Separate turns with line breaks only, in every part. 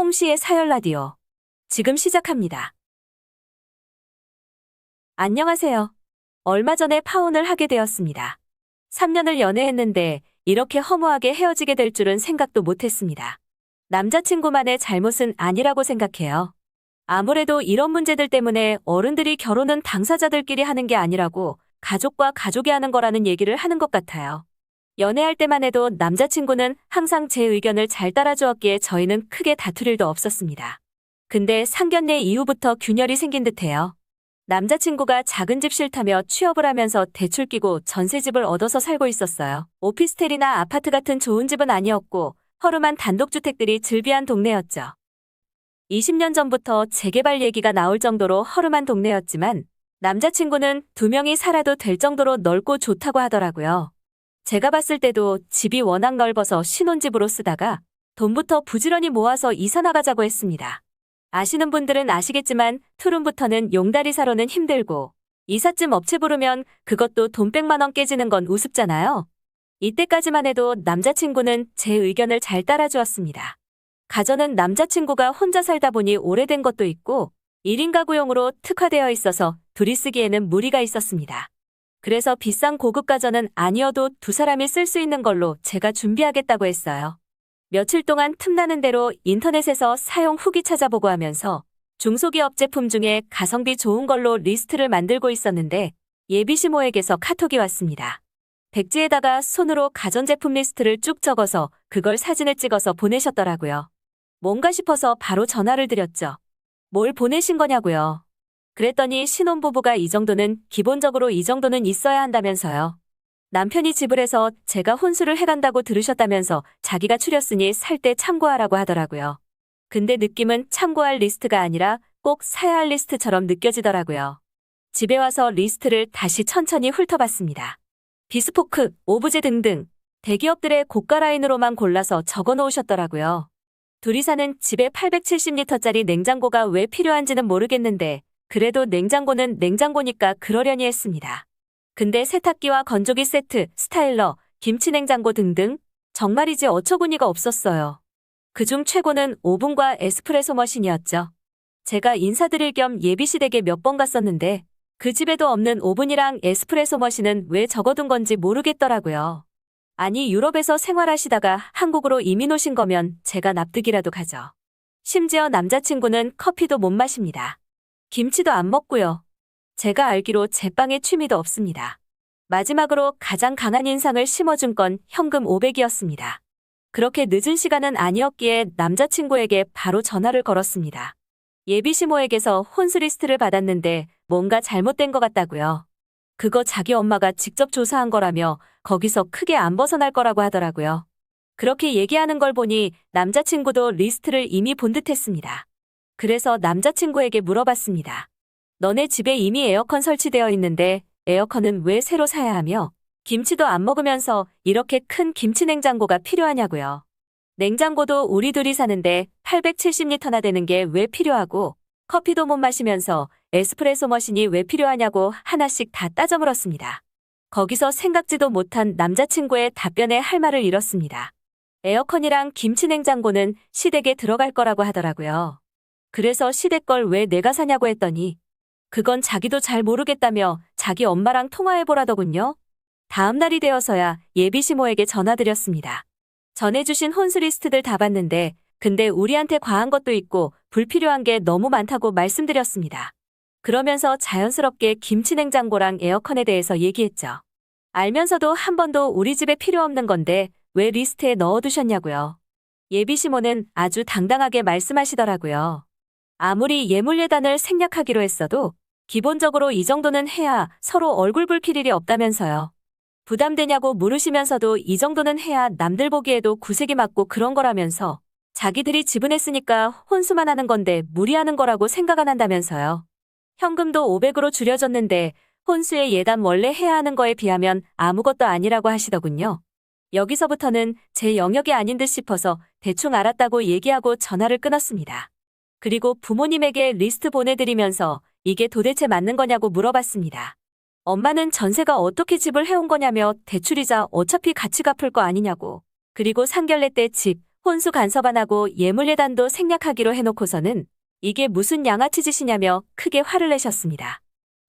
홍시의 사열 라디오. 지금 시작합니다. 안녕하세요. 얼마 전에 파혼을 하게 되었습니다. 3년을 연애했는데 이렇게 허무하게 헤어지게 될 줄은 생각도 못했습니다. 남자친구만의 잘못은 아니라고 생각해요. 아무래도 이런 문제들 때문에 어른들이 결혼은 당사자들끼리 하는 게 아니라고 가족과 가족이 하는 거라는 얘기를 하는 것 같아요. 연애할 때만 해도 남자친구는 항상 제 의견을 잘 따라주었기에 저희는 크게 다툴 일도 없었습니다. 근데 상견례 이후부터 균열이 생긴 듯해요. 남자친구가 작은 집 싫다며 취업을 하면서 대출 끼고 전세집을 얻어서 살고 있었어요. 오피스텔이나 아파트 같은 좋은 집은 아니었고 허름한 단독주택들이 즐비한 동네였죠. 20년 전부터 재개발 얘기가 나올 정도로 허름한 동네였지만 남자친구는 2명이 살아도 될 정도로 넓고 좋다고 하더라고요. 제가 봤을 때도 집이 워낙 넓어서 신혼집으로 쓰다가 돈부터 부지런히 모아서 이사 나가자고 했습니다. 아시는 분들은 아시겠지만 투룸부터는 용다리 사로는 힘들고 이삿짐 업체 부르면 그것도 돈 100만 원 깨지는 건 우습잖아요. 이때까지만 해도 남자친구는 제 의견을 잘 따라주었습니다. 가전은 남자친구가 혼자 살다 보니 오래된 것도 있고 1인 가구용으로 특화되어 있어서 둘이 쓰기에는 무리가 있었습니다. 그래서 비싼 고급 가전은 아니어도 2사람이 쓸 수 있는 걸로 제가 준비하겠다고 했어요. 며칠 동안 틈나는 대로 인터넷에서 사용 후기 찾아보고 하면서 중소기업 제품 중에 가성비 좋은 걸로 리스트를 만들고 있었는데 예비시모에게서 카톡이 왔습니다. 백지에다가 손으로 가전제품 리스트를 쭉 적어서 그걸 사진을 찍어서 보내셨더라고요. 뭔가 싶어서 바로 전화를 드렸죠. 뭘 보내신 거냐고요. 그랬더니 신혼부부가 기본적으로 이 정도는 있어야 한다면서요. 남편이 지불해서 제가 혼수를 해간다고 들으셨다면서 자기가 추렸으니 살 때 참고하라고 하더라고요. 근데 느낌은 참고할 리스트가 아니라 꼭 사야 할 리스트처럼 느껴지더라고요. 집에 와서 리스트를 다시 천천히 훑어봤습니다. 비스포크, 오브제 등등 대기업들의 고가 라인으로만 골라서 적어 놓으셨더라고요. 둘이 사는 집에 870리터짜리 냉장고가 왜 필요한지는 모르겠는데 그래도 냉장고는 냉장고니까 그러려니 했습니다. 근데 세탁기와 건조기 세트, 스타일러, 김치냉장고 등등 정말이지 어처구니가 없었어요. 그중 최고는 오븐과 에스프레소 머신이었죠. 제가 인사드릴 겸 예비시댁에 몇 번 갔었는데 그 집에도 없는 오븐이랑 에스프레소 머신은 왜 적어둔 건지 모르겠더라고요. 아니 유럽에서 생활하시다가 한국으로 이민 오신 거면 제가 납득이라도 가죠. 심지어 남자친구는 커피도 못 마십니다. 김치도 안 먹고요. 제가 알기로 제빵에 취미도 없습니다. 마지막으로 가장 강한 인상을 심어준 건 현금 500이었습니다. 그렇게 늦은 시간은 아니었기에 남자친구에게 바로 전화를 걸었습니다. 예비시모에게서 혼수 리스트를 받았는데 뭔가 잘못된 것 같다고요. 그거 자기 엄마가 직접 조사한 거라며 거기서 크게 안 벗어날 거라고 하더라고요. 그렇게 얘기하는 걸 보니 남자친구도 리스트를 이미 본 듯했습니다. 그래서 남자친구에게 물어봤습니다. 너네 집에 이미 에어컨 설치되어 있는데 에어컨은 왜 새로 사야 하며 김치도 안 먹으면서 이렇게 큰 김치냉장고가 필요하냐고요. 냉장고도 우리 둘이 사는데 870리터나 되는 게 왜 필요하고 커피도 못 마시면서 에스프레소 머신이 왜 필요하냐고 하나씩 다 따져 물었습니다. 거기서 생각지도 못한 남자친구의 답변에 할 말을 잃었습니다. 에어컨이랑 김치냉장고는 시댁에 들어갈 거라고 하더라고요. 그래서 시댁 걸 왜 내가 사냐고 했더니 그건 자기도 잘 모르겠다며 자기 엄마랑 통화해보라더군요. 다음 날이 되어서야 예비시모에게 전화드렸습니다. 전해주신 혼수 리스트들 다 봤는데 근데 우리한테 과한 것도 있고 불필요한 게 너무 많다고 말씀드렸습니다. 그러면서 자연스럽게 김치냉장고랑 에어컨에 대해서 얘기했죠. 알면서도 한 번도 우리 집에 필요 없는 건데 왜 리스트에 넣어두셨냐고요. 예비시모는 아주 당당하게 말씀하시더라고요. 아무리 예물예단을 생략하기로 했어도 기본적으로 이 정도는 해야 서로 얼굴 붉힐 일이 없다면서요. 부담되냐고 물으시면서도 이 정도는 해야 남들 보기에도 구색이 맞고 그런 거라면서 자기들이 지분했으니까 혼수만 하는 건데 무리하는 거라고 생각 안 한다면서요. 현금도 500으로 줄여줬는데 혼수의 예단 원래 해야 하는 거에 비하면 아무것도 아니라고 하시더군요. 여기서부터는 제 영역이 아닌 듯 싶어서 대충 알았다고 얘기하고 전화를 끊었습니다. 그리고 부모님에게 리스트 보내드리면서 이게 도대체 맞는 거냐고 물어봤습니다. 엄마는 전세가 어떻게 집을 해온 거냐며 대출이자 어차피 같이 갚을 거 아니냐고. 그리고 상견례 때 집, 혼수 간섭 안 하고 예물예단도 생략하기로 해놓고서는 이게 무슨 양아치 짓이냐며 크게 화를 내셨습니다.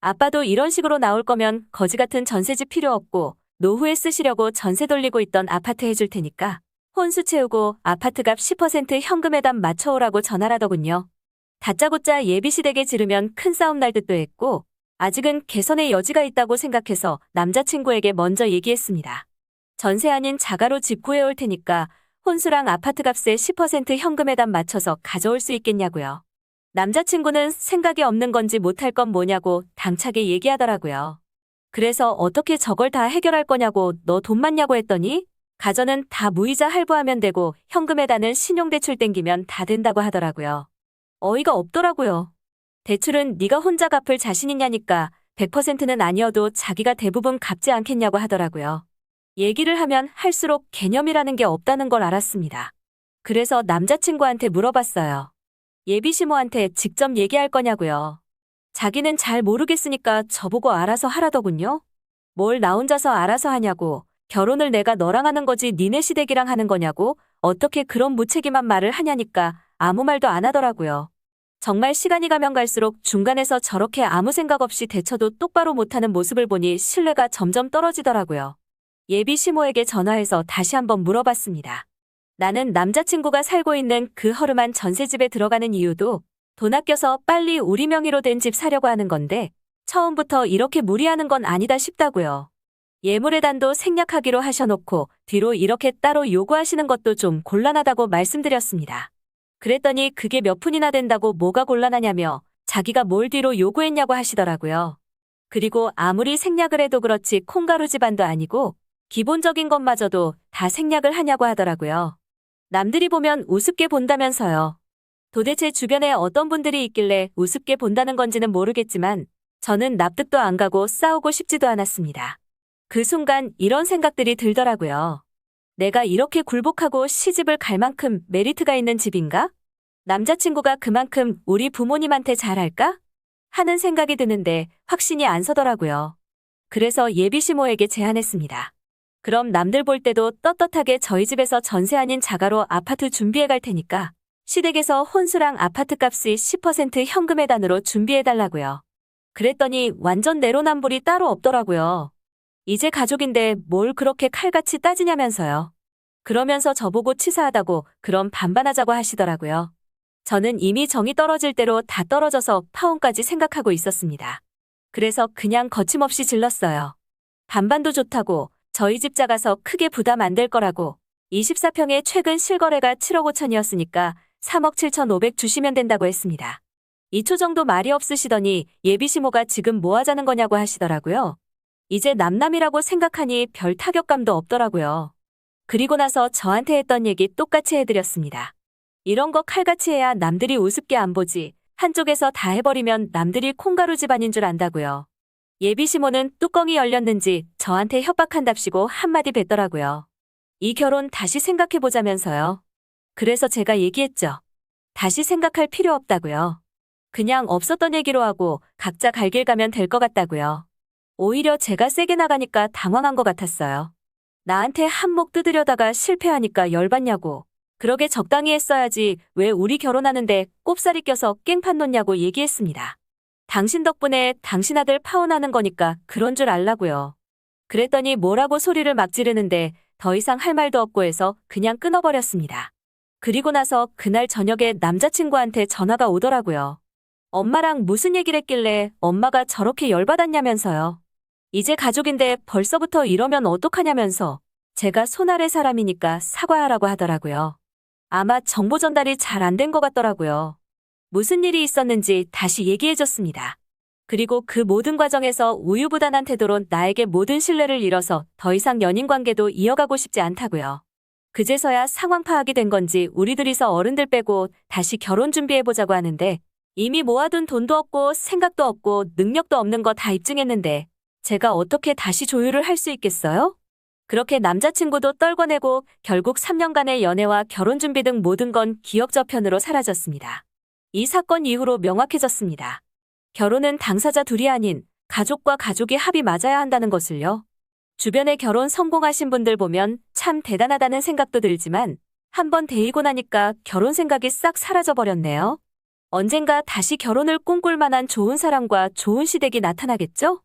아빠도 이런 식으로 나올 거면 거지 같은 전세집 필요 없고 노후에 쓰시려고 전세 돌리고 있던 아파트 해줄 테니까 혼수 채우고 아파트값 10% 현금에다 맞춰오라고 전화라더군요. 다짜고짜 예비시댁에 지르면 큰 싸움 날 듯도 했고 아직은 개선의 여지가 있다고 생각해서 남자친구에게 먼저 얘기했습니다. 전세 아닌 자가로 집 구해올 테니까 혼수랑 아파트값에 10% 현금에다 맞춰서 가져올 수 있겠냐고요. 남자친구는 생각이 없는 건지 못할 건 뭐냐고 당차게 얘기하더라고요. 그래서 어떻게 저걸 다 해결할 거냐고 너 돈 많냐고 했더니 가전은 다 무이자 할부하면 되고 현금에다는 신용대출 땡기면 다 된다고 하더라고요. 어이가 없더라고요. 대출은 네가 혼자 갚을 자신 있냐니까 100%는 아니어도 자기가 대부분 갚지 않겠냐고 하더라고요. 얘기를 하면 할수록 개념이라는 게 없다는 걸 알았습니다. 그래서 남자친구한테 물어봤어요. 예비시모한테 직접 얘기할 거냐고요. 자기는 잘 모르겠으니까 저보고 알아서 하라더군요. 뭘 나 혼자서 알아서 하냐고. 결혼을 내가 너랑 하는 거지 니네 시댁이랑 하는 거냐고. 어떻게 그런 무책임한 말을 하냐니까 아무 말도 안 하더라고요. 정말 시간이 가면 갈수록 중간에서 저렇게 아무 생각 없이 대처도 똑바로 못하는 모습을 보니 신뢰가 점점 떨어지더라고요. 예비 시모에게 전화해서 다시 한번 물어봤습니다. 나는 남자친구가 살고 있는 그 허름한 전세집에 들어가는 이유도 돈 아껴서 빨리 우리 명의로 된 집 사려고 하는 건데 처음부터 이렇게 무리하는 건 아니다 싶다고요. 예물예단도 생략하기로 하셔놓고 뒤로 이렇게 따로 요구하시는 것도 좀 곤란하다고 말씀드렸습니다. 그랬더니 그게 몇 푼이나 된다고 뭐가 곤란하냐며 자기가 뭘 뒤로 요구했냐고 하시더라고요. 그리고 아무리 생략을 해도 그렇지 콩가루 집안도 아니고 기본적인 것마저도 다 생략을 하냐고 하더라고요. 남들이 보면 우습게 본다면서요. 도대체 주변에 어떤 분들이 있길래 우습게 본다는 건지는 모르겠지만 저는 납득도 안 가고 싸우고 싶지도 않았습니다. 그 순간 이런 생각들이 들더라고요. 내가 이렇게 굴복하고 시집을 갈 만큼 메리트가 있는 집인가? 남자친구가 그만큼 우리 부모님한테 잘할까? 하는 생각이 드는데 확신이 안 서더라고요. 그래서 예비시모에게 제안했습니다. 그럼 남들 볼 때도 떳떳하게 저희 집에서 전세 아닌 자가로 아파트 준비해 갈 테니까 시댁에서 혼수랑 아파트 값이 10% 현금예단으로 준비해 달라고요. 그랬더니 완전 내로남불이 따로 없더라고요. 이제 가족인데 뭘 그렇게 칼같이 따지냐면서요. 그러면서 저보고 치사하다고 그럼 반반하자고 하시더라고요. 저는 이미 정이 떨어질 대로 다 떨어져서 파혼까지 생각하고 있었습니다. 그래서 그냥 거침없이 질렀어요. 반반도 좋다고 저희 집 작아서 크게 부담 안 될 거라고 24평에 최근 실거래가 7억 5천이었으니까 3억 7천5백 주시면 된다고 했습니다. 2초 정도 말이 없으시더니 예비시모가 지금 뭐 하자는 거냐고 하시더라고요. 이제 남남이라고 생각하니 별 타격감도 없더라고요. 그리고 나서 저한테 했던 얘기 똑같이 해드렸습니다. 이런 거 칼같이 해야 남들이 우습게 안 보지. 한쪽에서 다 해버리면 남들이 콩가루 집안인 줄 안다고요. 예비시모는 뚜껑이 열렸는지 저한테 협박한답시고 한마디 뱉더라고요. 이 결혼 다시 생각해보자면서요. 그래서 제가 얘기했죠. 다시 생각할 필요 없다고요. 그냥 없었던 얘기로 하고 각자 갈 길 가면 될 것 같다고요. 오히려 제가 세게 나가니까 당황한 것 같았어요. 나한테 한몫 뜯으려다가 실패하니까 열받냐고. 그러게 적당히 했어야지 왜 우리 결혼하는데 꼽살이 껴서 깽판 놓냐고 얘기했습니다. 당신 덕분에 당신 아들 파혼하는 거니까 그런 줄 알라고요. 그랬더니 뭐라고 소리를 막 지르는데 더 이상 할 말도 없고 해서 그냥 끊어버렸습니다. 그리고 나서 그날 저녁에 남자친구한테 전화가 오더라고요. 엄마랑 무슨 얘기를 했길래 엄마가 저렇게 열받았냐면서요. 이제 가족인데 벌써부터 이러면 어떡하냐면서 제가 손 아래 사람이니까 사과하라고 하더라고요. 아마 정보 전달이 잘 안 된 것 같더라고요. 무슨 일이 있었는지 다시 얘기해줬습니다. 그리고 그 모든 과정에서 우유부단한 태도로 나에게 모든 신뢰를 잃어서 더 이상 연인 관계도 이어가고 싶지 않다고요. 그제서야 상황 파악이 된 건지 우리 둘이서 어른들 빼고 다시 결혼 준비해보자고 하는데 이미 모아둔 돈도 없고 생각도 없고 능력도 없는 거 다 입증했는데 제가 어떻게 다시 조율을 할 수 있겠어요? 그렇게 남자친구도 떨궈내고 결국 3년간의 연애와 결혼 준비 등 모든 건 기억 저편으로 사라졌습니다. 이 사건 이후로 명확해졌습니다. 결혼은 당사자 둘이 아닌 가족과 가족이 합이 맞아야 한다는 것을요. 주변에 결혼 성공하신 분들 보면 참 대단하다는 생각도 들지만 한번 데이고 나니까 결혼 생각이 싹 사라져버렸네요. 언젠가 다시 결혼을 꿈꿀 만한 좋은 사람과 좋은 시댁이 나타나겠죠?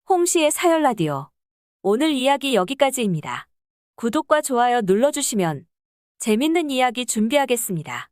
홍시의 사열 라디오. 오늘 이야기 여기까지입니다. 구독과 좋아요 눌러주시면 재밌는 이야기 준비하겠습니다.